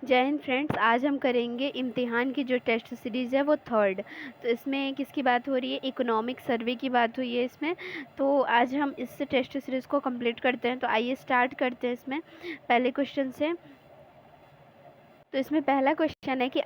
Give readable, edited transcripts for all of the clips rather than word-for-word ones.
जय हिंद फ्रेंड्स। आज हम करेंगे इम्तिहान की जो टेस्ट सीरीज़ है वो थर्ड। तो इसमें किसकी बात हो रही है? इकोनॉमिक सर्वे की बात हुई है इसमें। तो आज हम इस टेस्ट सीरीज़ को कंप्लीट करते हैं। तो आइए स्टार्ट करते हैं इसमें पहले क्वेश्चन से। तो इसमें पहला क्वेश्चन है कि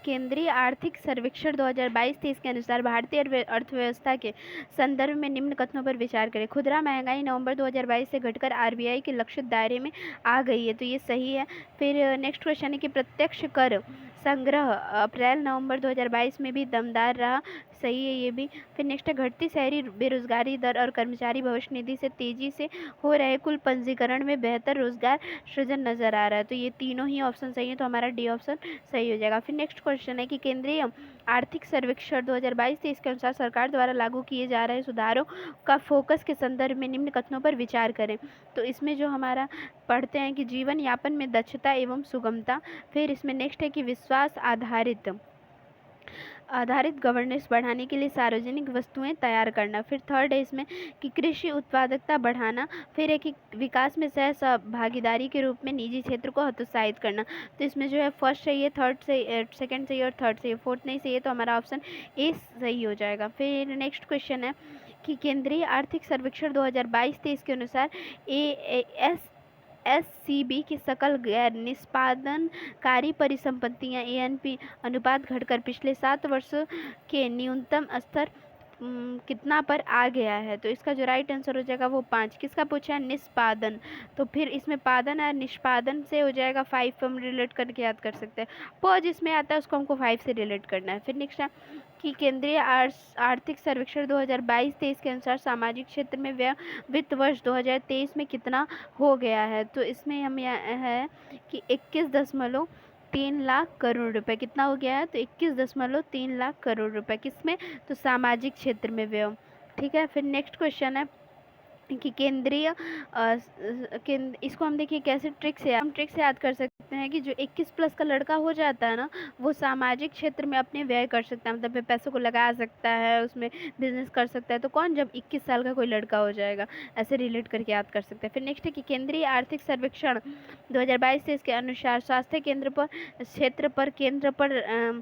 केंद्रीय आर्थिक सर्वेक्षण 2022-23 के अनुसार भारतीय अर्थव्यवस्था के संदर्भ में निम्न कथनों पर विचार करें। खुदरा महंगाई नवंबर 2022 से घटकर आरबीआई के लक्षित दायरे में आ गई है, तो ये सही है। फिर नेक्स्ट क्वेश्चन है कि प्रत्यक्ष कर संग्रह अप्रैल नवंबर 2022 में भी दमदार रहा, सही है ये भी। फिर नेक्स्ट है घटती शहरी बेरोजगारी दर और कर्मचारी भविष्य निधि से तेजी से हो रहे कुल पंजीकरण में बेहतर रोजगार सृजन नजर आ रहा है, तो ये तीनों ही ऑप्शन सही है, तो हमारा डी ऑप्शन सही हो जाएगा। फिर नेक्स्ट क्वेश्चन है कि केंद्रीय आर्थिक सर्वेक्षण 2022-23 के अनुसार सरकार द्वारा लागू किए जा रहे सुधारों का फोकस के संदर्भ में निम्न कथनों पर विचार करें। तो इसमें जो हमारा पढ़ते हैं कि जीवन यापन में दक्षता एवं सुगमता। फिर इसमें नेक्स्ट है कि विश्वास आधारित गवर्नेंस बढ़ाने के लिए सार्वजनिक वस्तुएं तैयार करना। फिर थर्ड है इसमें कि कृषि उत्पादकता बढ़ाना। फिर है कि विकास में सहभागीदारी के रूप में निजी क्षेत्र को हतोत्साहित करना। तो इसमें जो है फर्स्ट चाहिए, थर्ड से सेकंड चाहिए और थर्ड चाहिए, फोर्थ नहीं चाहिए, तो हमारा ऑप्शन ए सही हो जाएगा। फिर नेक्स्ट क्वेश्चन है कि केंद्रीय आर्थिक सर्वेक्षण 2022-23 के अनुसार एससीबी की सकल गैर निष्पादनकारी परिसंपत्तियां एएनपी अनुपात घटकर पिछले 7 वर्ष के न्यूनतम स्तर कितना पर आ गया है। तो इसका जो राइट आंसर हो जाएगा वो 5। किसका पूछा है? निष्पादन। तो फिर इसमें पादन और निष्पादन से हो जाएगा 5, हम रिलेट करके याद कर सकते हैं। पॉज इसमें आता है, उसको हमको 5 से रिलेट करना है। फिर नेक्स्ट है कि केंद्रीय आर्थिक सर्वेक्षण 2022-23 के अनुसार सामाजिक क्षेत्र में व्यय वित्त वर्ष 2023 में कितना हो गया है। तो इसमें हम है कि 21.3 लाख करोड़ रुपए कितना हो गया है। तो 21.3 लाख करोड़ रुपए किसमें? तो सामाजिक क्षेत्र में व्यय। ठीक है। फिर नेक्स्ट क्वेश्चन है कि इसको हम देखिए कैसे ट्रिक से याद कर सकते हैं कि जो 21 प्लस का लड़का हो जाता है ना, वो सामाजिक क्षेत्र में अपने व्यय कर सकता है, मतलब पैसों को लगा सकता है, उसमें बिजनेस कर सकता है। तो कौन? जब 21 साल का कोई लड़का हो जाएगा, ऐसे रिलेट करके याद कर सकते हैं। फिर नेक्स्ट है कि केंद्रीय आर्थिक सर्वेक्षण 2022-23 के अनुसार स्वास्थ्य केंद्र पर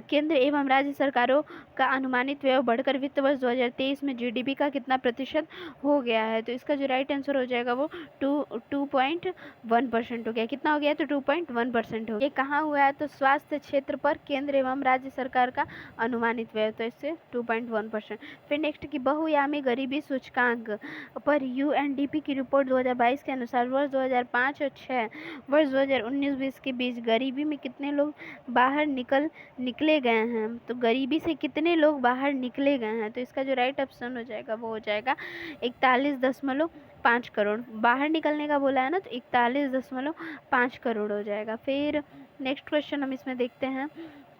केंद्र एवं राज्य सरकारों का अनुमानित व्यय बढ़कर वित्त वर्ष 2023 में जीडीपी का कितना प्रतिशत हो गया है। तो इसका जो राइट आंसर हो जाएगा वो 2.1% हो गया। कितना हो गया? तो 2.1% हो गया। ये कहाँ हुआ है? तो स्वास्थ्य क्षेत्र पर केंद्र एवं राज्य सरकार का अनुमानित व्यय, तो इससे 2.1%। फिर नेक्स्ट की बहुआयामी गरीबी सूचकांक पर यूएनडीपी की रिपोर्ट 2022 के अनुसार वर्ष 2005 और 6 वर्ष 2019-20 के बीच गरीबी में कितने लोग बाहर निकले गए हैं। तो गरीबी से कितने लोग बाहर निकले गए हैं। तो इसका जो राइट ऑप्शन हो जाएगा वो हो जाएगा 41.5 करोड़। बाहर निकलने का बोला है ना, तो 41.5 करोड़ हो जाएगा। फिर नेक्स्ट क्वेश्चन हम इसमें देखते हैं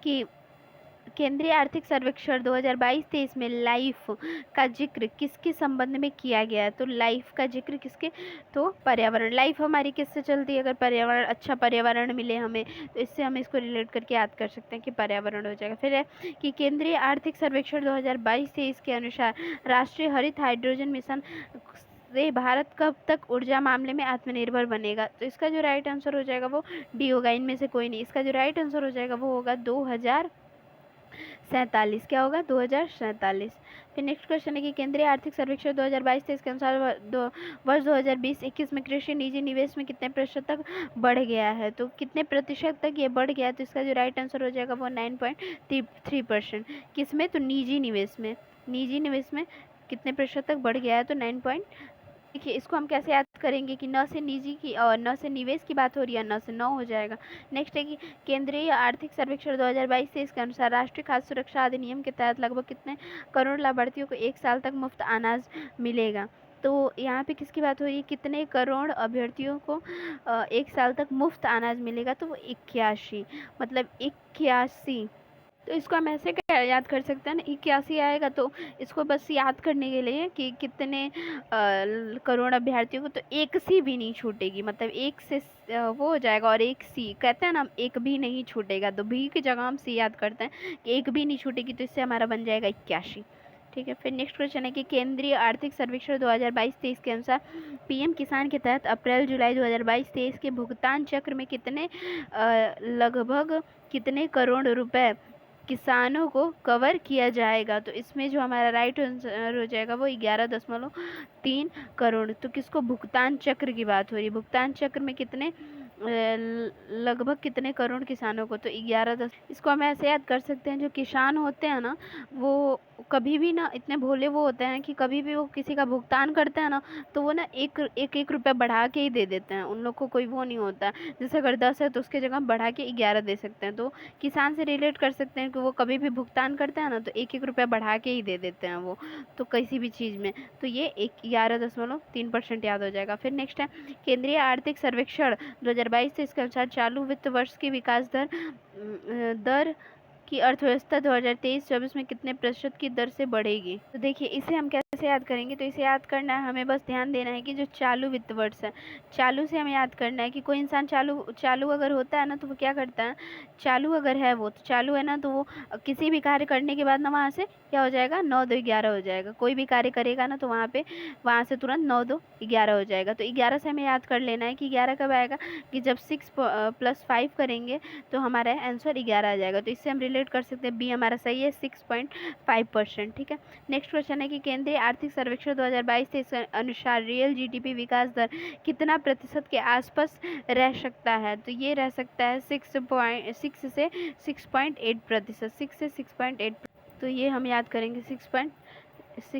कि केंद्रीय आर्थिक सर्वेक्षण 2022-23 में लाइफ का जिक्र किसके संबंध में किया गया है। तो लाइफ का जिक्र किसके? तो पर्यावरण। लाइफ हमारी किससे चलती है? अगर पर्यावरण, अच्छा पर्यावरण मिले हमें, तो इससे हम इसको रिलेट करके याद कर सकते हैं कि पर्यावरण हो जाएगा। फिर है कि केंद्रीय आर्थिक सर्वेक्षण 2022-23 के अनुसार राष्ट्रीय हरित हाइड्रोजन मिशन से भारत कब तक ऊर्जा मामले में आत्मनिर्भर बनेगा। तो इसका जो राइट आंसर हो जाएगा वो डी होगा, इनमें से कोई नहीं। इसका जो राइट आंसर हो जाएगा वो होगा 2047। क्या होगा? 2047। फिर नेक्स्ट क्वेश्चन है कि केंद्रीय आर्थिक सर्वेक्षण 2022-23 के अनुसार वर्ष 2020-21 में कृषि निजी निवेश में कितने प्रतिशत तक बढ़ गया है। तो कितने प्रतिशत तक ये बढ़ गया है? तो इसका जो राइट आंसर हो जाएगा वो 9.3%। किसमें? तो निजी निवेश में कितने प्रतिशत तक बढ़ गया है? तो 9। देखिए इसको हम कैसे याद करेंगे कि न से निजी की और न से निवेश की बात हो रही है, न से 9 हो जाएगा। नेक्स्ट है कि केंद्रीय आर्थिक सर्वेक्षण 2022-23 के अनुसार राष्ट्रीय खाद्य सुरक्षा अधिनियम के तहत लगभग कितने करोड़ लाभार्थियों को 1 साल तक मुफ्त अनाज मिलेगा। तो यहाँ पे किसकी बात हो रही है? कितने करोड़ अभ्यर्थियों को 1 साल तक मुफ्त अनाज मिलेगा। तो वो 81, मतलब 81। तो इसको हम ऐसे याद कर सकते हैं ना, 81 आएगा तो इसको बस याद करने के लिए कि कितने करोड़ अभ्यर्थियों को, तो एक सी भी नहीं छूटेगी, मतलब एक से वो हो जाएगा। और एक सी कहते हैं ना, एक भी नहीं छूटेगा, तो भी की जगह हम सी याद करते हैं कि एक भी नहीं छूटेगी, तो इससे हमारा बन जाएगा 81। ठीक है। फिर नेक्स्ट क्वेश्चन है कि केंद्रीय आर्थिक सर्वेक्षण 2022-23 के अनुसार पीएम किसान के तहत अप्रैल जुलाई 2022-23 के भुगतान चक्र में लगभग कितने करोड़ रुपए किसानों को कवर किया जाएगा। तो इसमें जो हमारा राइट आंसर हो जाएगा वो 11.3 करोड़। तो किसको, भुगतान चक्र की बात हो रही है, भुगतान चक्र में कितने लगभग कितने करोड़ किसानों को, तो 11। इसको हम ऐसे याद कर सकते हैं, जो किसान होते हैं ना वो कभी भी ना इतने भोले वो होते हैं कि कभी भी वो किसी का भुगतान करते हैं ना तो वो ना एक रुपया बढ़ा के ही दे देते हैं। उन लोग को कोई वो नहीं होता है, जैसे अगर 10 है तो उसके जगह बढ़ा के 11 दे सकते हैं। तो किसान से रिलेट कर सकते हैं कि वो कभी भी भुगतान करते हैं ना तो एक रुपया बढ़ा के ही दे देते हैं वो, तो किसी भी चीज़ में। तो ये 11.3% याद हो जाएगा। फिर नेक्स्ट है केंद्रीय आर्थिक सर्वेक्षण 2022-23 के अनुसार चालू वित्त वर्ष की विकास दर की अर्थव्यवस्था 2023-24 में कितने प्रतिशत की दर से बढ़ेगी। तो देखिए इसे हम कैसे याद करेंगे, तो इसे याद करना है हमें, बस ध्यान देना है कि जो चालू वित्त वर्ष है, चालू से हमें याद करना है कि कोई इंसान चालू अगर होता है ना तो वो क्या करता है, चालू अगर है वो, तो चालू है ना तो वो किसी भी कार्य करने के बाद ना वहाँ से क्या हो जाएगा, 9 2 11 हो जाएगा। कोई भी कार्य करेगा ना तो वहाँ से तुरंत 9 2 11 हो जाएगा। तो 11 से हमें याद कर लेना है कि 11 कब आएगा, कि जब 6 + 5 करेंगे तो हमारा आंसर 11 आ जाएगा। तो इससे हम रिलेट कर सकते हैं, बी हमारा सही है, 6.5%। ठीक है। नेक्स्ट क्वेश्चन है कि केंद्रीय आर्थिक सर्वेक्षण 2022-23 के अनुसार रियल जीडीपी विकास दर कितना प्रतिशत के आसपास रह सकता है। तो ये रह सकता है 6 से 6.8%, 6 से 6.8। तो ये हम याद करेंगे 6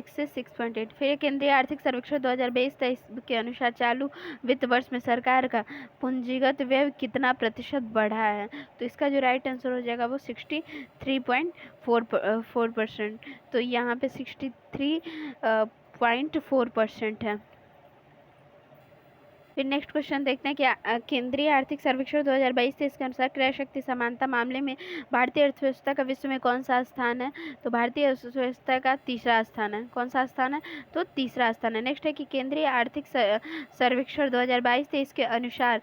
से 6.8। फिर केंद्रीय आर्थिक सर्वेक्षण 2022-23 के अनुसार चालू वित्त वर्ष में सरकार का पूंजीगत व्यय कितना प्रतिशत बढ़ा है। तो इसका जो राइट आंसर हो जाएगा वो 63.4%। तो यहाँ पे 63.4% है। फिर नेक्स्ट क्वेश्चन देखते हैं कि केंद्रीय आर्थिक सर्वेक्षण 2022-23 के अनुसार क्रय शक्ति समानता मामले में भारतीय अर्थव्यवस्था का विश्व में कौन सा स्थान है। तो भारतीय अर्थव्यवस्था का तीसरा स्थान है। कौन सा स्थान है, तो तीसरा स्थान है। नेक्स्ट है कि केंद्रीय आर्थिक सर्वेक्षण 2022-23 के अनुसार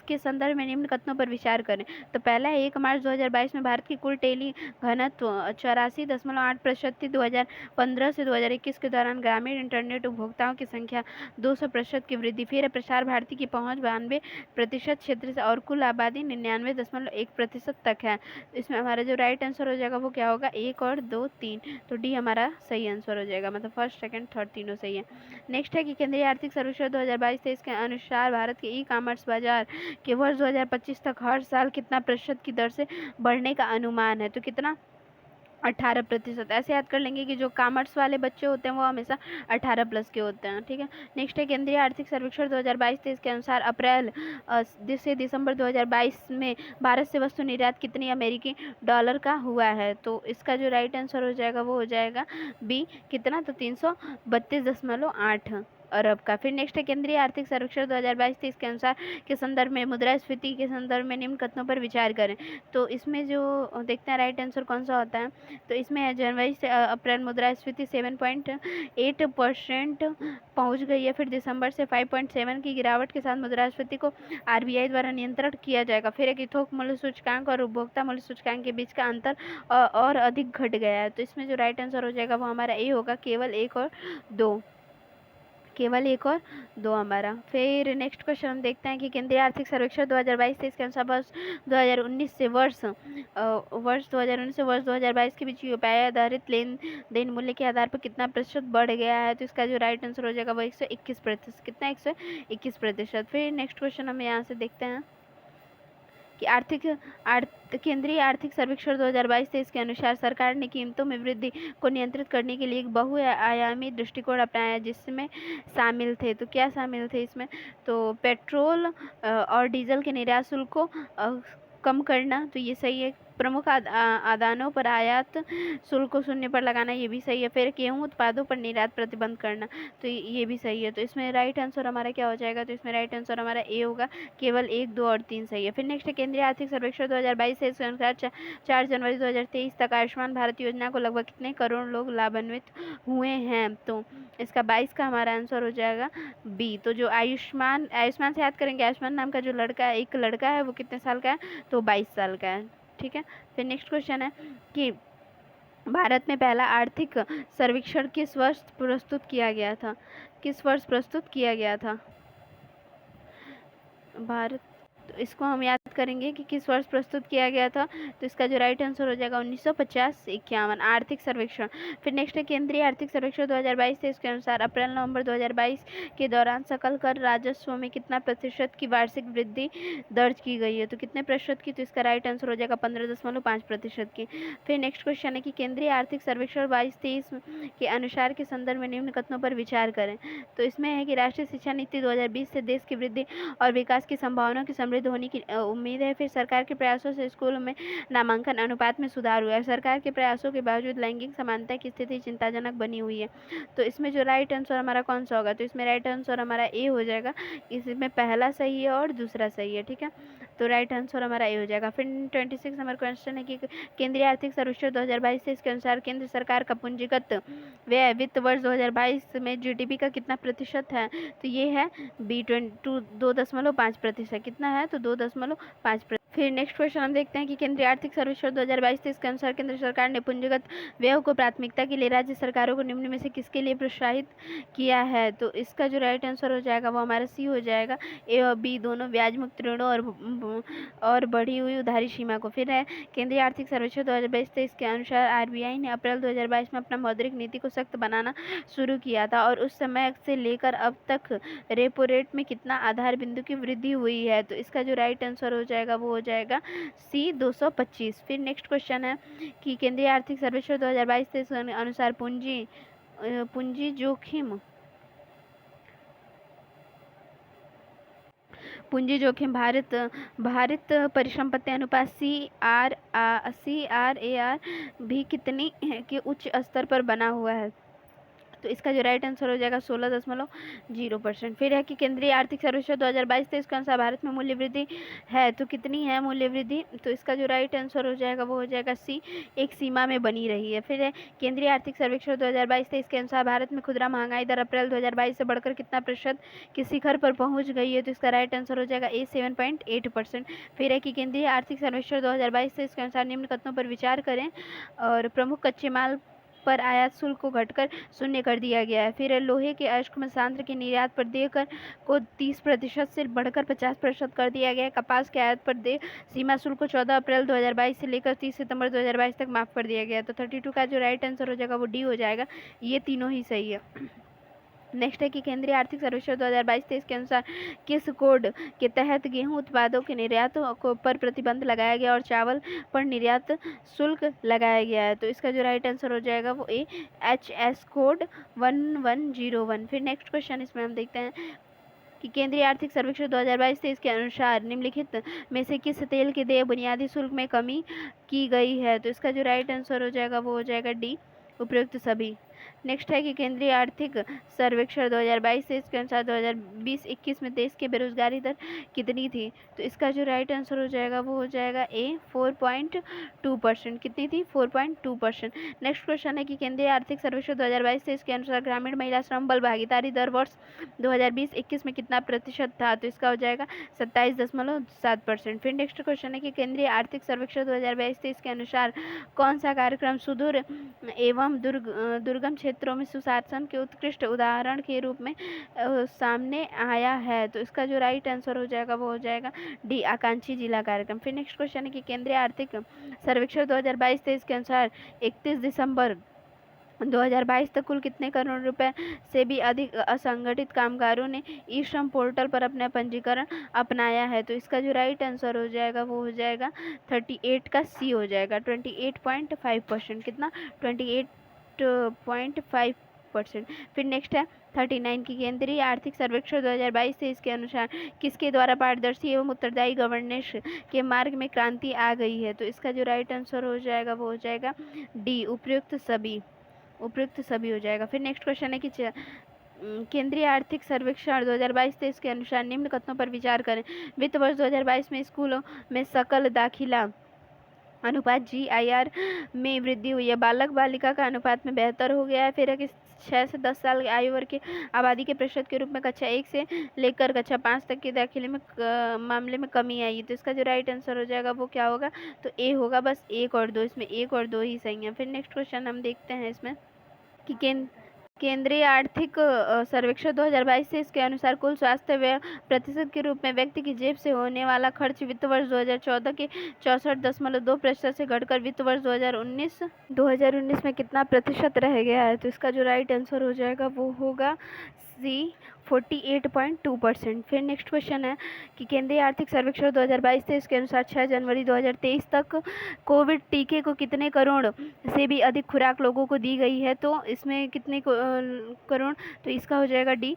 के संदर्भ में निम्न कथनों पर विचार करें। तो पहला है 1 मार्च 2022 में भारत की कुल टेली घनत्व 84.8% थी। 2015 से 2021 के दौरान ग्रामीण इंटरनेट उपभोक्ताओं की संख्या 200% की वृद्धि। फिर प्रसार भारती की पहुंच 92% क्षेत्र से और कुल आबादी 99.1% तक है। इसमें हमारा जो राइट आंसर हो जाएगा वो क्या होगा, 1 और 2 3। तो डी हमारा सही आंसर हो जाएगा, मतलब फर्स्ट सेकंड थर्ड तीनों सही है। नेक्स्ट है कि केंद्रीय आर्थिक सर्वेक्षण 2022-23 के अनुसार भारत के ई कॉमर्स बाजार के वर्ष 2025 तक हर साल कितना प्रतिशत की दर से बढ़ने का अनुमान है। तो कितना, 18%। ऐसे याद कर लेंगे कि जो कॉमर्स वाले बच्चे होते हैं वो हमेशा 18+ के होते हैं। ठीक है। नेक्स्ट है केंद्रीय आर्थिक सर्वेक्षण 2022-23 के अनुसार अप्रैल से दिसंबर 2022 में भारत से वस्तु निर्यात कितनी अमेरिकी डॉलर का हुआ है। तो इसका जो राइट आंसर हो जाएगा वो हो जाएगा बी, कितना, तो 332.8 अरब का। फिर नेक्स्ट है केंद्रीय आर्थिक सर्वेक्षण 2022-23 के अनुसार के संदर्भ में मुद्रास्फीति के संदर्भ में निम्न कथनों पर विचार करें। तो इसमें जो देखते हैं राइट आंसर कौन सा होता है, तो इसमें है जनवरी से अप्रैल मुद्रास्फीति 7.8% पहुंच गई है। फिर दिसंबर से 5.7 की गिरावट के साथ मुद्रास्फीति को आरबीआई द्वारा नियंत्रण किया जाएगा। फिर एक थोक मूल्य सूचकांक और उपभोक्ता मूल्य सूचकांक के बीच का अंतर और अधिक घट गया है। तो इसमें जो राइट आंसर हो जाएगा वो हमारा ए होगा, केवल 1 और 2, केवल 1 और 2 हमारा। फिर नेक्स्ट क्वेश्चन हम देखते हैं कि केंद्रीय आर्थिक सर्वेक्षण 2022-23 के अनुसार वर्ष 2019 से वर्ष 2022 के बीच यूपीआई आधारित लेन देन मूल्य के आधार पर कितना प्रतिशत बढ़ गया है। तो इसका जो राइट आंसर हो जाएगा वो 121%। कितना, 121%। फिर नेक्स्ट क्वेश्चन हम यहाँ से देखते हैं कि केंद्रीय आर्थिक सर्वेक्षण 2022-23 के अनुसार सरकार ने कीमतों में वृद्धि को नियंत्रित करने के लिए एक बहुआयामी दृष्टिकोण अपनाया, जिसमें शामिल थे, तो क्या शामिल थे इसमें, तो पेट्रोल और डीजल के निर्यात शुल्क को कम करना, तो ये सही है। प्रमुख आदानों पर आयात शुल्क को शून्य पर लगाना, ये भी सही है। फिर गेहूं उत्पादों पर निर्यात प्रतिबंध करना, तो ये भी सही है। तो इसमें राइट आंसर हमारा क्या हो जाएगा, तो इसमें राइट आंसर हमारा ए होगा, केवल 1 2 और 3 सही है। फिर नेक्स्ट है केंद्रीय आर्थिक सर्वेक्षण 2022 से इसके अनुसार 4 जनवरी 2023 तक आयुष्मान भारत योजना को लगभग कितने करोड़ लोग लाभान्वित हुए हैं। तो इसका 22 का हमारा आंसर हो जाएगा बी। तो जो आयुष्मान से याद करेंगे, आयुष्मान नाम का जो लड़का है, एक लड़का है, वो कितने साल का है, तो 22 साल का है। ठीक है। फिर नेक्स्ट क्वेश्चन है कि भारत में पहला आर्थिक सर्वेक्षण किस वर्ष प्रस्तुत किया गया था? किस वर्ष प्रस्तुत किया गया था? भारत, तो इसको हम याद करेंगे कि किस वर्ष प्रस्तुत किया गया था। तो इसका जो राइट आंसर हो जाएगा 1950-51 आर्थिक सर्वेक्षण। फिर नेक्स्ट है केंद्रीय आर्थिक सर्वेक्षण 2022-23 के अनुसार अप्रैल नवंबर 2022 के दौरान सकल कर राजस्व में कितना प्रतिशत की वार्षिक वृद्धि दर्ज की गई है? तो कितने प्रतिशत की? तो इसका राइट आंसर हो जाएगा 15.5% की। फिर नेक्स्ट क्वेश्चन है कि केंद्रीय आर्थिक सर्वेक्षण 22-23 के अनुसार के संदर्भ में निम्न कथनों पर विचार करें। तो इसमें है कि राष्ट्रीय शिक्षा नीति 2020 से देश की वृद्धि और विकास की संभावनाओं की समृद्ध होने की उम्मीद है। फिर सरकार के प्रयासों से स्कूलों में नामांकन अनुपात में सुधार हुआ है। सरकार के प्रयासों के बावजूद लैंगिक समानता की स्थिति चिंताजनक बनी हुई है। तो इसमें जो राइट आंसर हमारा कौन सा होगा? तो इसमें राइट आंसर हमारा ए हो जाएगा। इसमें पहला सही है और दूसरा सही है, ठीक है। तो राइट आंसर हमारा ए हो जाएगा। फिर 26 नंबर क्वेश्चन है कि केंद्रीय आर्थिक सर्वेक्षण 2022 के अनुसार केंद्र सरकार का पूंजीगत व्यय वित्त वर्ष 2022 में जीडीपी का कितना प्रतिशत है? तो ये है 2.5%। कितना है? तो 2.5%। फिर नेक्स्ट क्वेश्चन हम देखते हैं कि केंद्रीय आर्थिक सर्वेक्षण 2022-23 के अनुसार केंद्र सरकार ने पूंजीगत व्यय को प्राथमिकता के लिए राज्य सरकारों को निम्न में से किसके लिए प्रोत्साहित किया है? तो इसका जो राइट आंसर हो जाएगा वो हमारा सी हो जाएगा। ए और बी दोनों ब्याज मुक्त ऋणों और बढ़ी हुई उधारी सीमा को। फिर है केंद्रीय आर्थिक सर्वेक्षण 2022-23 के अनुसार आरबीआई ने अप्रैल 2022 में अपना मौद्रिक नीति को सख्त बनाना शुरू किया था और उस समय से लेकर अब तक रेपो रेट में कितना आधार बिंदु की वृद्धि हुई है? तो इसका जो राइट आंसर हो जाएगा वो हो जाएगा सी 225। फिर नेक्स्ट क्वेश्चन है कि केंद्रीय आर्थिक सर्वेक्षण 2022-23 के अनुसार पूंजी जोखिम भारित परिसंपत्ति अनुपात CRAR भी कितनी के उच्च स्तर पर बना हुआ है? तो इसका जो राइट आंसर हो जाएगा 16.0%। फिर है कि केंद्रीय आर्थिक सर्वेक्षण 2022-23 के अनुसार भारत में मूल्य वृद्धि है तो कितनी है मूल्य वृद्धि? तो इसका जो राइट आंसर हो जाएगा वो हो जाएगा सी, एक सीमा में बनी रही है। फिर है केंद्रीय आर्थिक सर्वेक्षण 2022-23 के अनुसार भारत में खुदरा महंगाई दर अप्रैल 2022 से बढ़कर कितना प्रतिशत के शिखर पर पहुंच गई है? तो इसका राइट आंसर हो जाएगा ए 7.8%। फिर है कि केंद्रीय आर्थिक सर्वेक्षण 2022-23 के अनुसार निम्न कथनों पर विचार करें और प्रमुख कच्चे माल पर आयात शुल्क को घटकर शून्य कर दिया गया है। फिर लोहे के अयस्क सांद्र के निर्यात पर देय कर को 30% से बढ़कर 50% कर दिया गया है। कपास के आयात पर देय सीमा शुल्क को 14 अप्रैल 2022 से लेकर 30 सितंबर 2022 तक माफ कर दिया गया है। तो 32 का जो राइट आंसर हो जाएगा वो डी हो जाएगा। ये तीनों ही सही है। नेक्स्ट है कि केंद्रीय आर्थिक सर्वेक्षण 2022-23 के अनुसार किस कोड के तहत गेहूं उत्पादों के निर्यात पर प्रतिबंध लगाया गया और चावल पर निर्यात शुल्क लगाया गया है? तो इसका जो राइट आंसर हो जाएगा वो ए HS कोड 1101। फिर नेक्स्ट क्वेश्चन इसमें हम देखते हैं कि केंद्रीय आर्थिक सर्वेक्षण 2022-23 के अनुसार निम्नलिखित में से किस तेल के देय बुनियादी शुल्क में कमी की गई है? तो इसका जो राइट आंसर हो जाएगा वो हो जाएगा डी, उपयुक्त सभी। नेक्स्ट है कि केंद्रीय आर्थिक सर्वेक्षण 2022-23 के अनुसार 2020-21 में देश की बेरोजगारी दर कितनी थी? तो इसका जो राइट आंसर हो जाएगा वो हो जाएगा ए 4.2%। कितनी थी? 4.2%। नेक्स्ट क्वेश्चन है कि केंद्रीय आर्थिक सर्वेक्षण 2022-23 के अनुसार ग्रामीण महिला श्रम बल भागीदारी दर वर्ष 2020-21 में कितना प्रतिशत था? तो इसका हो जाएगा 27.7%। फिर नेक्स्ट क्वेश्चन है कि केंद्रीय आर्थिक सर्वेक्षण 2022-23 के अनुसार कौन सा कार्यक्रम सुदूर एवं दुर्गम क्षेत्रों में सुशासन के उत्कृष्ट उदाहरण के रूप में सामने आया है? तो इसका जो राइट आंसर हो जाएगा वो हो जाएगा डी, आकांक्षी जिला कार्यक्रम। फिर नेक्स्ट क्वेश्चन है कि केंद्रीय आर्थिक सर्वेक्षण 2022-23 के अनुसार 31 दिसंबर 2022 तक कुल कितने करोड़ रुपए से भी अधिक असंगठित कामगारों ने ई श्रम पोर्टल पर अपना पंजीकरण अपनाया है? तो इसका जो राइट आंसर हो जाएगा वो हो जाएगा 38 का सी हो जाएगा, 28.5%। कितना? 28.5%। फिर नेक्स्ट है 39 की केंद्रीय आर्थिक सर्वेक्षण 2022-23 के अनुसार किसके द्वारा पारदर्शी एवं उत्तरदायी गवर्नेंस के मार्ग में क्रांति आ गई है? तो इसका जो राइट आंसर हो जाएगा वो हो जाएगा डी, उपयुक्त सभी हो जाएगा। फिर नेक्स्ट क्वेश्चन है कि केंद्रीय आर्थिक सर्वेक्षण 2022-23 के अनुसार निम्न कथनों पर विचार करें। वित्त वर्ष 2022 में स्कूलों में सकल दाखिला अनुपात GIR में वृद्धि हुई है। बालक बालिका का अनुपात में बेहतर हो गया है। फिर 6 से 10 साल आयु वर्ग की आबादी के प्रतिशत के रूप में कक्षा 1 से लेकर कक्षा 5 तक के दाखिले में मामले में कमी आई है। तो इसका जो राइट आंसर हो जाएगा वो क्या होगा, तो ए होगा। बस 1 और 2, इसमें 1 और 2 ही सही है। फिर नेक्स्ट क्वेश्चन हम देखते हैं इसमें कि केंद्रीय आर्थिक सर्वेक्षण 2022 से इसके अनुसार कुल स्वास्थ्य व्यय प्रतिशत के रूप में व्यक्ति की जेब से होने वाला खर्च वित्त वर्ष 2014 के 64.2% से घटकर वित्त वर्ष 2019 में कितना प्रतिशत रह गया है। तो इसका जो राइट आंसर हो जाएगा वो होगा सी, 48.2%। फिर नेक्स्ट क्वेश्चन है कि केंद्रीय आर्थिक सर्वेक्षण 2022 से इसके अनुसार 6 जनवरी 2023 तक कोविड टीके को कितने करोड़ से भी अधिक खुराक लोगों को दी गई है। तो इसमें कितने करोड़, तो इसका हो जाएगा डी,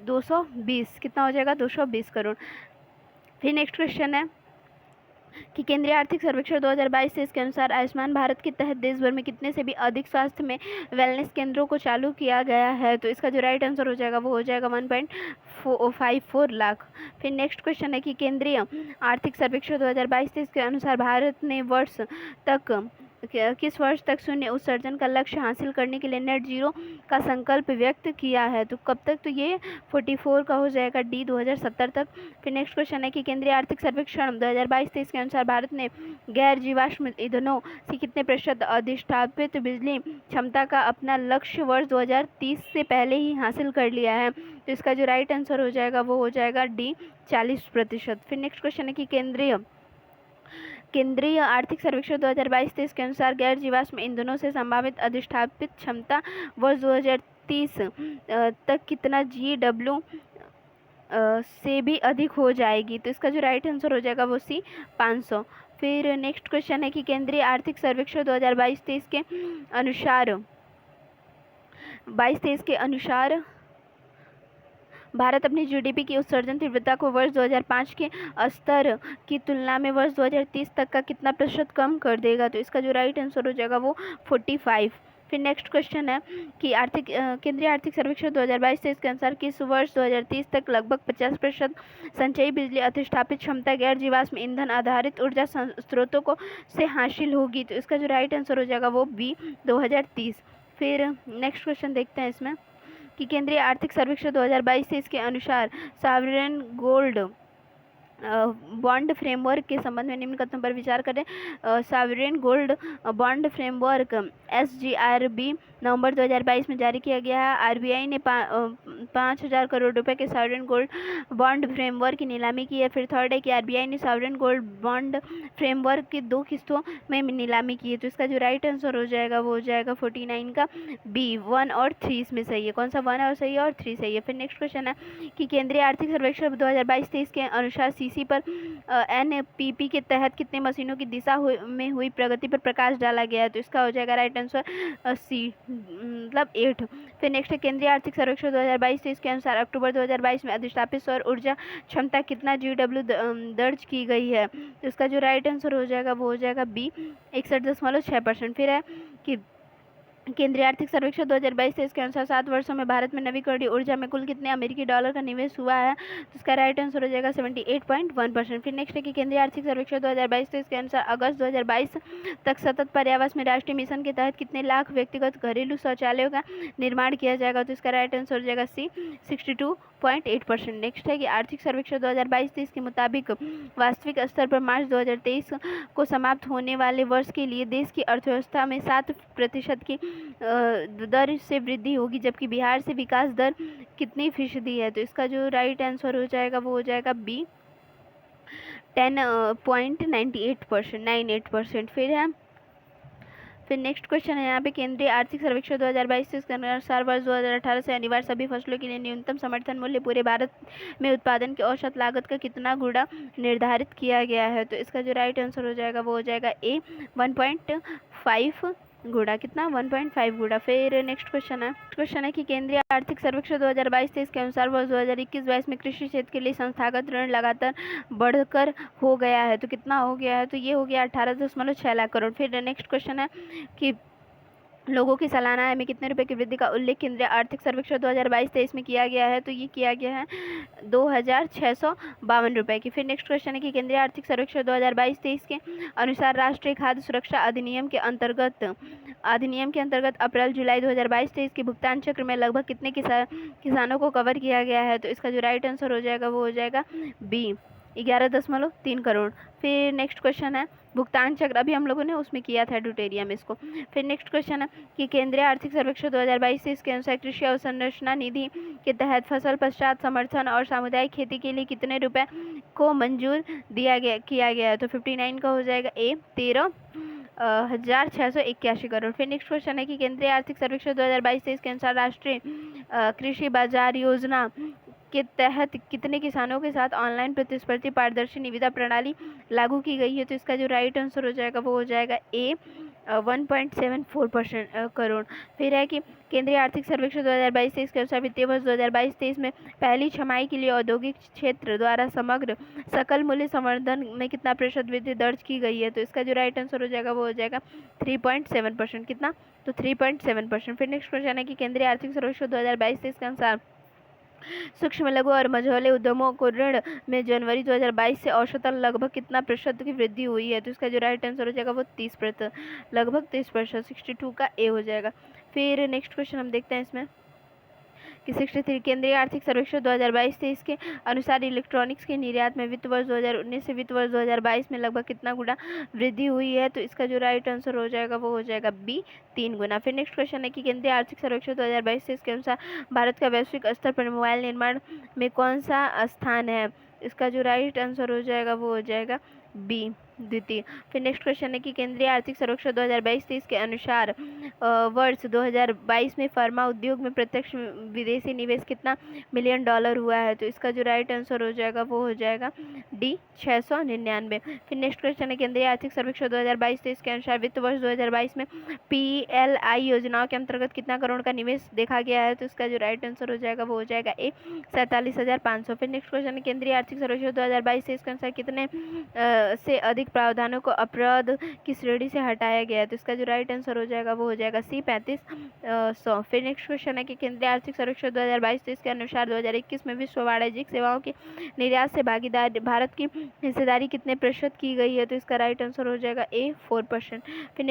220। कितना हो जाएगा, 220 करोड़। फिर नेक्स्ट क्वेश्चन है कि केंद्रीय आर्थिक सर्वेक्षण 2022 से इसके अनुसार आयुष्मान भारत के तहत देश भर में कितने से भी अधिक स्वास्थ्य में वेलनेस केंद्रों को चालू किया गया है। तो इसका जो राइट आंसर हो जाएगा वो हो जाएगा 1.54 लाख। फिर नेक्स्ट क्वेश्चन है कि केंद्रीय आर्थिक सर्वेक्षण 2022 से इसके अनुसार भारत ने किस वर्ष तक शून्य उत्सर्जन का लक्ष्य हासिल करने के लिए नेट जीरो का संकल्प व्यक्त किया है। तो कब तक, तो ये 44 का हो जाएगा डी, 2070 तक। फिर नेक्स्ट क्वेश्चन है कि केंद्रीय आर्थिक सर्वेक्षण 2022-23 के अनुसार भारत ने गैर जीवाश्म ईंधनों से कितने प्रतिशत अधिष्ठापित बिजली क्षमता का अपना लक्ष्य वर्ष 2030 से पहले ही हासिल कर लिया है। तो इसका जो राइट आंसर हो जाएगा वो हो जाएगा डी, 40%। फिर नेक्स्ट क्वेश्चन है कि केंद्रीय आर्थिक सर्वेक्षण 2022-23 के अनुसार गैर जीवाश्म ईंधनों से संभावित अधिष्ठापित क्षमता वर्ष 2030 तक कितना GW से भी अधिक हो जाएगी। तो इसका जो राइट आंसर हो जाएगा वो सी, 500। फिर नेक्स्ट क्वेश्चन है कि केंद्रीय आर्थिक सर्वेक्षण 2022-23 के अनुसार भारत अपनी GDP की उत्सर्जन तीव्रता को वर्ष 2005 के स्तर की तुलना में वर्ष 2030 तक का कितना प्रतिशत कम कर देगा। तो इसका जो राइट आंसर हो जाएगा वो 45। फिर नेक्स्ट क्वेश्चन है कि केंद्रीय आर्थिक सर्वेक्षण 2022-23 के अनुसार किस वर्ष 2030 तक लगभग 50% संचयी बिजली अधिष्ठापित क्षमता गैर जीवाश्म ईंधन आधारित ऊर्जा स्रोतों को से हासिल होगी। तो इसका जो राइट आंसर हो जाएगा वो बी, 2030। फिर नेक्स्ट क्वेश्चन देखते हैं इसमें कि केंद्रीय आर्थिक सर्वेक्षण 2022 से इसके अनुसार सॉवरेन गोल्ड बॉन्ड फ्रेमवर्क के संबंध में निम्न कथनों पर विचार करें। Sovereign gold bond framework SGRB नवंबर 2022 में जारी किया गया है। RBI ने 5,000 करोड़ रुपए के सॉवरेन गोल्ड बॉन्ड फ्रेमवर्क की नीलामी की है। फिर थर्ड है कि RBI ने सॉवरेन गोल्ड बॉन्ड फ्रेमवर्क की 2 किस्तों में नीलामी की है। तो इसका जो राइट आंसर हो जाएगा वो हो जाएगा 49 का बी, 1 और 3 इसमें सही है। कौन सा 1 और सही है और 3 सही है। फिर नेक्स्ट क्वेश्चन है कि केंद्रीय आर्थिक सर्वेक्षण 2022-23 के अनुसार CC पर NPP के तहत कितने मशीनों की दिशा में हुई प्रगति पर प्रकाश डाला गया है। तो इसका हो जाएगा राइट आंसर सी, मतलब 8। फिर नेक्स्ट है केंद्रीय आर्थिक सर्वेक्षण 2022-23 के अनुसार अक्टूबर 2022 में अधिष्ठापित सौर ऊर्जा क्षमता कितना GW दर्ज की गई है। तो इसका जो राइट आंसर हो जाएगा वो हो जाएगा बी, 61.6%। फिर है कि केंद्रीय आर्थिक सर्वेक्षण 2022-23 के अनुसार 7 वर्षों में भारत में नवीकरणीय ऊर्जा में कुल कितने अमेरिकी डॉलर का निवेश हुआ है। तो इसका राइट आंसर हो जाएगा 78.1%। फिर नेक्स्ट है कि केंद्रीय आर्थिक सर्वेक्षण 2022-23 के अनुसार अगस्त 2022 तक सतत पर्यावरण में राष्ट्रीय मिशन के तहत कितने लाख व्यक्तिगत घरेलू शौचालयों का निर्माण किया जाएगा। तो इसका राइट आंसर हो जाएगा सी, 62.8%। नेक्स्ट है कि आर्थिक सर्वेक्षण 2022-23 के मुताबिक वास्तविक स्तर पर मार्च 2023 को समाप्त होने वाले वर्ष के लिए देश की अर्थव्यवस्था में 7% की दर से वृद्धि होगी, जबकि बिहार से विकास दर कितनी फीसदी है। तो इसका जो राइट आंसर हो जाएगा वो हो जाएगा बी, 10.98%। फिर नेक्स्ट क्वेश्चन है यहाँ पे केंद्रीय आर्थिक सर्वेक्षण 2022 के अनुसार वर्ष 2018 से अनिवार्य सभी फसलों के लिए न्यूनतम समर्थन मूल्य पूरे भारत में उत्पादन की औसत लागत का कितना गुना निर्धारित किया गया है। तो इसका जो राइट आंसर हो जाएगा वो हो जाएगा ए, 1.5 गुणा, कितना 1.5 गुणा। फिर नेक्स्ट क्वेश्चन है कि केंद्रीय आर्थिक सर्वेक्षण 2022-23 के अनुसार वर्ष 2021-22 में कृषि क्षेत्र के लिए संस्थागत ऋण लगातार बढ़कर हो गया है। तो कितना हो गया है, तो ये हो गया 18.6 लाख करोड़। फिर नेक्स्ट क्वेश्चन है कि लोगों की सालाना आय में कितने रुपए की वृद्धि का उल्लेख केंद्रीय आर्थिक सर्वेक्षण 2022-23 में किया गया है? तो ये किया गया है 2652 रुपए की। फिर नेक्स्ट क्वेश्चन है कि केंद्रीय आर्थिक सर्वेक्षण 2022-23 के अनुसार राष्ट्रीय खाद्य सुरक्षा अधिनियम के अंतर्गत अप्रैल जुलाई 2022-23 के भुगतान चक्र में लगभग कितने किसानों को कवर किया गया है? तो इसका जो राइट आंसर हो जाएगा वो हो जाएगा बी, 11.3 करोड़। फिर नेक्स्ट क्वेश्चन है भुगतान चक्र, अभी हम लोगों ने उसमें किया था ड्यूटेरिया में इसको। फिर नेक्स्ट क्वेश्चन है कि केंद्रीय आर्थिक सर्वेक्षण 2022 के अनुसार कृषि अवसंरचना निधि के तहत फसल पश्चात समर्थन और सामुदायिक खेती के लिए कितने रुपए को मंजूर किया गया है? तो 59 का हो जाएगा ए, 13,681 करोड़। फिर नेक्स्ट क्वेश्चन है कि केंद्रीय आर्थिक सर्वेक्षण 2022-23 के अनुसार राष्ट्रीय कृषि बाजार योजना के तहत कितने किसानों के साथ ऑनलाइन प्रतिस्पर्धी पारदर्शी निविदा प्रणाली लागू की गई है? तो इसका जो राइट आंसर हो जाएगा वो हो जाएगा ए, 1.74% करोड़। फिर है कि केंद्रीय आर्थिक सर्वेक्षण 2022-23 के अनुसार वित्तीय वर्ष 2022-23 में पहली छमाही के लिए औद्योगिक क्षेत्र द्वारा समग्र सकल मूल्य संवर्धन में कितना प्रतिशत वृद्धि दर्ज की गई है? तो इसका जो राइट आंसर हो जाएगा वो हो जाएगा 3.7%। कितना? तो 3.7%। फिर नेक्स्ट क्वेश्चन है कि केंद्रीय आर्थिक सर्वेक्षण 2022-23 के अनुसार सूक्ष्म लघु और मझोले उद्यमों को ऋण में जनवरी 2022 से औसतन लगभग कितना प्रतिशत की वृद्धि हुई है? तो इसका जो राइट आंसर हो जाएगा वो 30%, लगभग 30%, 62 का ए हो जाएगा। फिर नेक्स्ट क्वेश्चन हम देखते हैं इसमें कि 63 केंद्रीय आर्थिक सर्वेक्षण 2022-23 के अनुसार इलेक्ट्रॉनिक्स के निर्यात में वित्त वर्ष 2019 से वित्त वर्ष 2022 में लगभग कितना गुना वृद्धि हुई है? तो इसका जो राइट आंसर हो जाएगा वो हो जाएगा बी, 3 गुना। फिर नेक्स्ट क्वेश्चन है कि केंद्रीय आर्थिक सर्वेक्षण 2022-23 के अनुसार भारत का वैश्विक स्तर पर मोबाइल निर्माण में कौन सा स्थान है? इसका जो राइट आंसर हो जाएगा वो हो जाएगा बी, द्वितीय। फिर नेक्स्ट क्वेश्चन है कि केंद्रीय आर्थिक सर्वेक्षण 2022-23 के अनुसार वर्ष 2022 में फार्मा उद्योग में प्रत्यक्ष विदेशी निवेश कितना मिलियन डॉलर हुआ है? तो इसका जो राइट आंसर हो जाएगा वो हो जाएगा डी, 699। फिर नेक्स्ट क्वेश्चन है केंद्रीय आर्थिक सर्वेक्षण 2022-23 के अनुसार वित्त वर्ष 2022 में PLI योजनाओं के अंतर्गत कितना करोड़ का निवेश देखा गया है? तो इसका जो राइट आंसर हो जाएगा वो हो जाएगा ए, 47,500। फिर नेक्स्ट क्वेश्चन है केंद्रीय आर्थिक सर्वेक्षण 2022-23 के अनुसार कितने से अधिक प्रावधानों को अपराध की श्रेणी से हटाया गया है? तो इसका जो राइट आंसर हो जाएगा वो हो जाएगा सी, 3500। फिर नेक्स्ट क्वेश्चन है कि केंद्रीय आर्थिक सर्वेक्षण 2022-23 के अनुसार 2021 में विश्व वाणिज्यिक सेवाओं के निर्यात से भागीदार भारत की हिस्सेदारी कितने प्रतिशत की गई है? तो इसका राइट आंसर हो जाएगा ए, 4%। फिर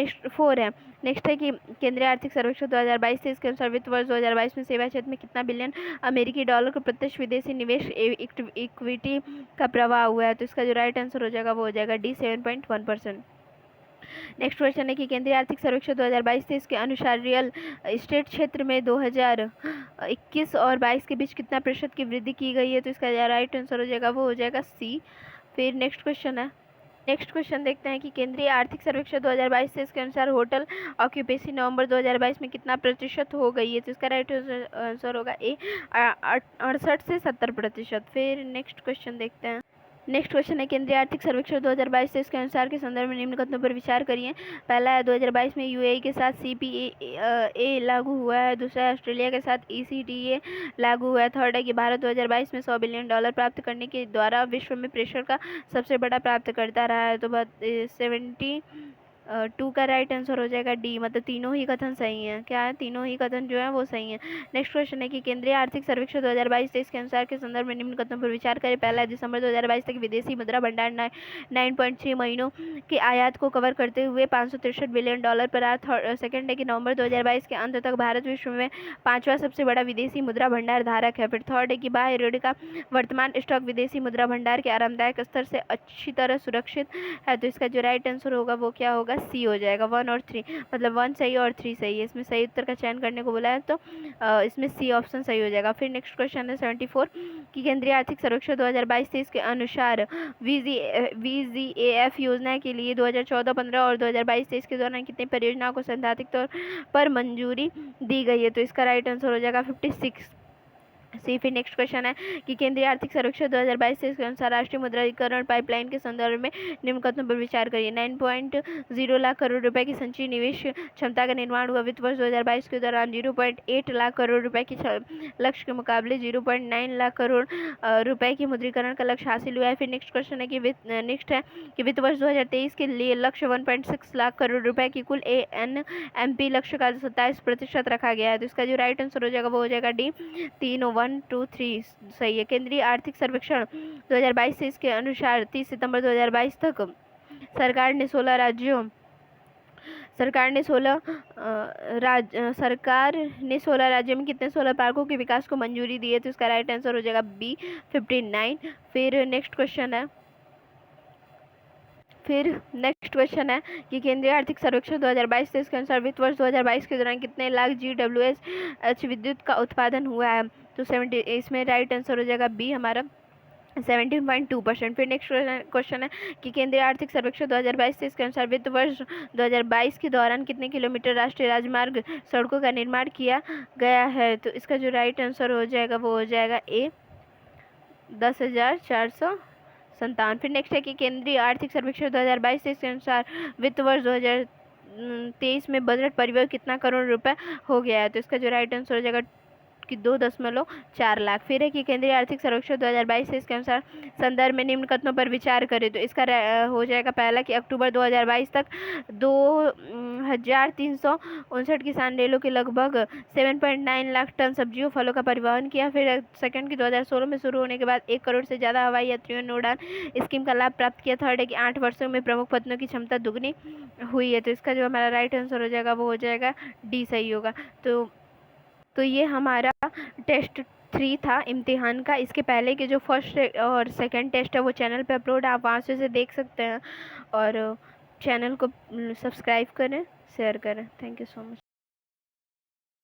नेक्स्ट है कि केंद्रीय आर्थिक सर्वेक्षण 2022-23 के अनुसार वित्त वर्ष 2022 में सेवा क्षेत्र में कितना बिलियन अमेरिकी डॉलर का प्रत्यक्ष विदेशी निवेश इक्विटी का प्रवाह हुआ है? तो इसका जो राइट आंसर हो जाएगा वो हो जाएगा डी, 7.1%। नेक्स्ट क्वेश्चन है कि केंद्रीय आर्थिक सर्वेक्षण 2022-23 के अनुसार रियल एस्टेट क्षेत्र में 2021 और 22 के बीच कितना प्रतिशत की वृद्धि की गई है? तो इसका राइट आंसर हो जाएगा वो हो जाएगा सी। फिर नेक्स्ट क्वेश्चन देखते हैं कि केंद्रीय आर्थिक सर्वेक्षण 2022-23 के अनुसार होटल ऑक्यूपेसी नवंबर 2022 में कितना प्रतिशत हो गई है? तो इसका राइट आंसर होगा ए, 68 से 70%। फिर नेक्स्ट क्वेश्चन देखते हैं। नेक्स्ट क्वेश्चन है केंद्रीय आर्थिक सर्वेक्षण 2022-23 के अनुसार के संदर्भ में निम्न कथनों पर विचार करिए। पहला है 2022 में यूएई के साथ CPA लागू हुआ है। दूसरा है ऑस्ट्रेलिया के साथ ECTA लागू हुआ है। थर्ड है कि भारत 2022 में 100 बिलियन डॉलर प्राप्त करने के द्वारा विश्व में प्रेशर का सबसे बड़ा प्राप्तकर्ता रहा है। तो 72 का राइट आंसर हो जाएगा डी, मतलब तीनों ही कथन सही हैं। क्या है? तीनों ही कथन जो है वो सही हैं। नेक्स्ट क्वेश्चन है कि केंद्रीय आर्थिक सर्वेक्षण 2022-23 के अनुसार के संदर्भ में निम्न कथनों पर विचार करें। पहला है दिसंबर 2022 तक विदेशी मुद्रा भंडार 9.3 महीनों के आयात को कवर करते हुए 563 बिलियन डॉलर पर आया। सेकंड है कि नवंबर 2022 के अंत तक भारत विश्व में 5वां सबसे बड़ा विदेशी मुद्रा भंडार धारक है। फिर थर्ड है कि बाह्य ऋण का वर्तमान स्टॉक विदेशी मुद्रा भंडार के आरामदायक स्तर से अच्छी तरह सुरक्षित है। तो इसका जो राइट आंसर होगा वो क्या होगा? सी हो जाएगा। 1 और 3, मतलब 1 सही और 3 सही है। इसमें सही उत्तर का चयन करने को बोला है तो इसमें सी ऑप्शन सही हो जाएगा। फिर नेक्स्ट क्वेश्चन है 74 कि केंद्रीय आर्थिक सर्वेक्षण 2022-23 के अनुसार VGAF योजना के लिए 2014-15 और 2022-23 के दौरान कितनी परियोजनाओं को सैद्धांतिक तौर पर मंजूरी दी गई है? तो इसका राइट आंसर हो जाएगा 56। सी। फिर नेक्स्ट क्वेश्चन है कि केंद्रीय आर्थिक सर्वेक्षण 2022 के अनुसार राष्ट्रीय मुद्रीकरण पाइपलाइन के संदर्भ में निम्न कथनों पर विचार करिए। 9.0 लाख करोड़ रुपए की संचयी निवेश क्षमता का निर्माण हुआ। वित्त वर्ष 2022 के दौरान 0.8 लाख करोड़ रुपए की लक्ष्य के मुकाबले 0.9 लाख करोड़ रुपए की मुद्रीकरण का लक्ष्य हासिल हुआ है। फिर नेक्स्ट क्वेश्चन है कि वित्त वर्ष 2023 के लिए लक्ष्य 1.6 लाख करोड़ रुपए की कुल ANMP लक्ष्य का 27% रखा गया है। तो इसका जो राइट आंसर हो जाएगा वो हो जाएगा डी, 3, 1, 2, 3 सही है। केंद्रीय आर्थिक सर्वेक्षण 2022 के अनुसार 30 सितंबर 2022 तक सरकार ने 16 राज्यों में कितने सोलर पार्कों के विकास को मंजूरी दी है। तो इसका राइट आंसर हो जाएगा बी, 59। फिर नेक्स्ट क्वेश्चन है कि केंद्रीय आर्थिक सर्वेक्षण 2022-23 के अनुसार वित्त वर्ष 2022 के दौरान कितने लाख GWH विद्युत का उत्पादन हुआ है। तो 70, इसमें राइट आंसर हो जाएगा बी हमारा 17.2%। फिर नेक्स्ट क्वेश्चन है कि केंद्रीय आर्थिक सर्वेक्षण 2022-23 के अनुसार वित्त वर्ष 2022 के दौरान कितने किलोमीटर राष्ट्रीय राजमार्ग सड़कों का निर्माण किया गया है। तो इसका जो राइट आंसर हो जाएगा वो हो जाएगा ए, 10,457। फिर नेक्स्ट है कि केंद्रीय आर्थिक सर्वेक्षण 2022-23 के अनुसार वित्त वर्ष 2023 में बजट परिव्यय कितना करोड़ रुपए हो गया है। तो इसका जो राइट आंसर हो जाएगा कि 2.4 लाख। फिर है कि केंद्रीय आर्थिक सर्वेक्षण 2022 के अनुसार संदर्भ में निम्न कथनों पर विचार करें। तो इसका हो जाएगा पहला कि अक्टूबर 2022 तक 2,359 किसान रेलों के लगभग 7.9 लाख टन सब्जियों फलों का परिवहन किया। फिर सेकंड की 2016 में शुरू होने के बाद 1 करोड़ से ज़्यादा हवाई यात्रियों ने उड़ान स्कीम का लाभ प्राप्त किया। थर्ड है कि 8 वर्षों में प्रमुख पत्तनों की क्षमता दुगनी हुई है। तो इसका जो हमारा राइट आंसर हो जाएगा वो हो जाएगा डी सही होगा। तो ये हमारा टेस्ट 3 था इम्तिहान का। इसके पहले के जो फर्स्ट और सेकंड टेस्ट है वो चैनल पे अपलोड है, आप वहाँ से देख सकते हैं। और चैनल को सब्सक्राइब करें, शेयर करें। Thank you so much.